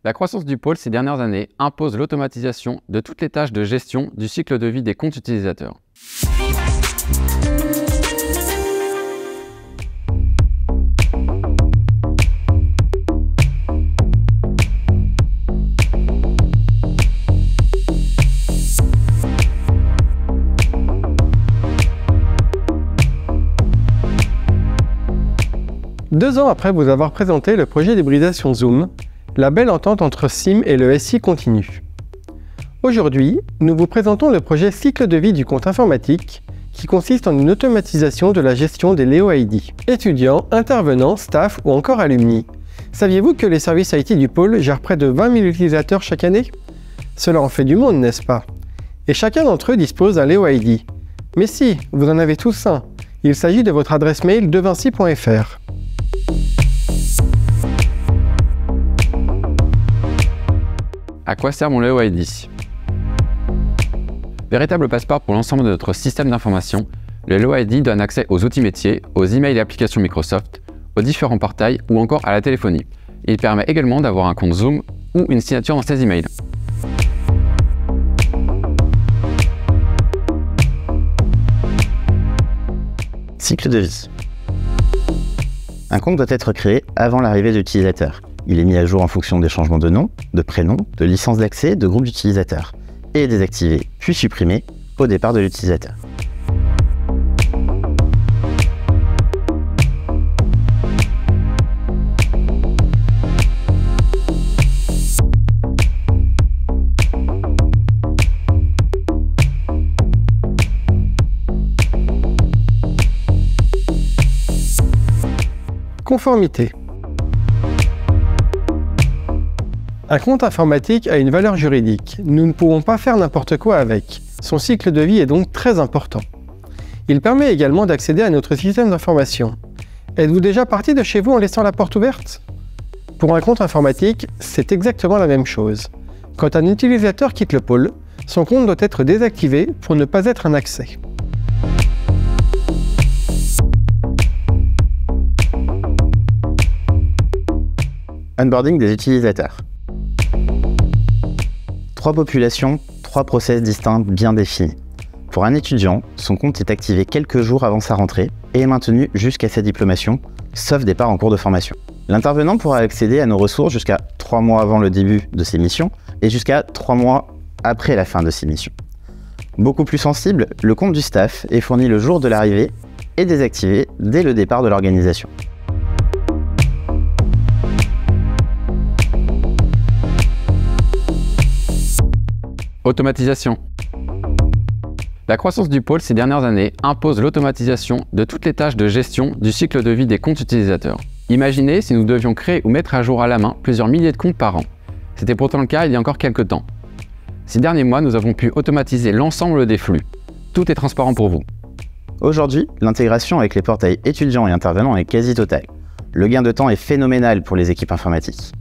La croissance du pôle ces dernières années impose l'automatisation de toutes les tâches de gestion du cycle de vie des comptes utilisateurs. Deux ans après vous avoir présenté le projet d'hybridation Zoom, la belle entente entre SIM et le SI continue. Aujourd'hui, nous vous présentons le projet cycle de vie du compte informatique qui consiste en une automatisation de la gestion des Leo ID. Étudiants, intervenants, staff ou encore alumni. Saviez-vous que les services IT du pôle gèrent près de 20 000 utilisateurs chaque année? Cela en fait du monde, n'est-ce pas? Et chacun d'entre eux dispose d'un Leo ID. Mais si, vous en avez tous un. Il s'agit de votre adresse mail devinci.fr. À quoi sert mon Leo ID? Véritable passeport pour l'ensemble de notre système d'information, le Leo ID donne accès aux outils métiers, aux emails et applications Microsoft, aux différents portails ou encore à la téléphonie. Il permet également d'avoir un compte Zoom ou une signature dans ses emails. Cycle de vie. Un compte doit être créé avant l'arrivée de l'utilisateur. Il est mis à jour en fonction des changements de nom, de prénom, de licence d'accès, de groupe d'utilisateurs, et est désactivé puis supprimé au départ de l'utilisateur. Conformité. Un compte informatique a une valeur juridique. Nous ne pouvons pas faire n'importe quoi avec. Son cycle de vie est donc très important. Il permet également d'accéder à notre système d'information. Êtes-vous déjà parti de chez vous en laissant la porte ouverte? Pour un compte informatique, c'est exactement la même chose. Quand un utilisateur quitte le pôle, son compte doit être désactivé pour ne pas être un accès. Onboarding des utilisateurs. 3 populations, 3 process distincts bien définis. Pour un étudiant, son compte est activé quelques jours avant sa rentrée et est maintenu jusqu'à sa diplomation, sauf départ en cours de formation. L'intervenant pourra accéder à nos ressources jusqu'à 3 mois avant le début de ses missions et jusqu'à 3 mois après la fin de ses missions. Beaucoup plus sensible, le compte du staff est fourni le jour de l'arrivée et désactivé dès le départ de l'organisation. Automatisation. La croissance du pôle ces dernières années impose l'automatisation de toutes les tâches de gestion du cycle de vie des comptes utilisateurs. Imaginez si nous devions créer ou mettre à jour à la main plusieurs milliers de comptes par an. C'était pourtant le cas il y a encore quelques temps. Ces derniers mois, nous avons pu automatiser l'ensemble des flux. Tout est transparent pour vous. Aujourd'hui, l'intégration avec les portails étudiants et intervenants est quasi totale. Le gain de temps est phénoménal pour les équipes informatiques.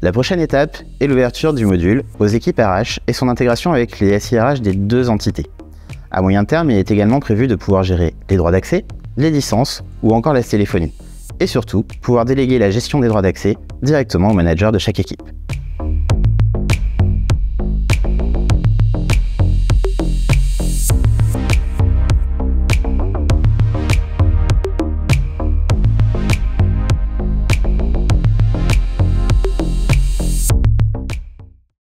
La prochaine étape est l'ouverture du module aux équipes RH et son intégration avec les SIRH des deux entités. À moyen terme, il est également prévu de pouvoir gérer les droits d'accès, les licences ou encore la téléphonie. Et surtout, pouvoir déléguer la gestion des droits d'accès directement au manager de chaque équipe.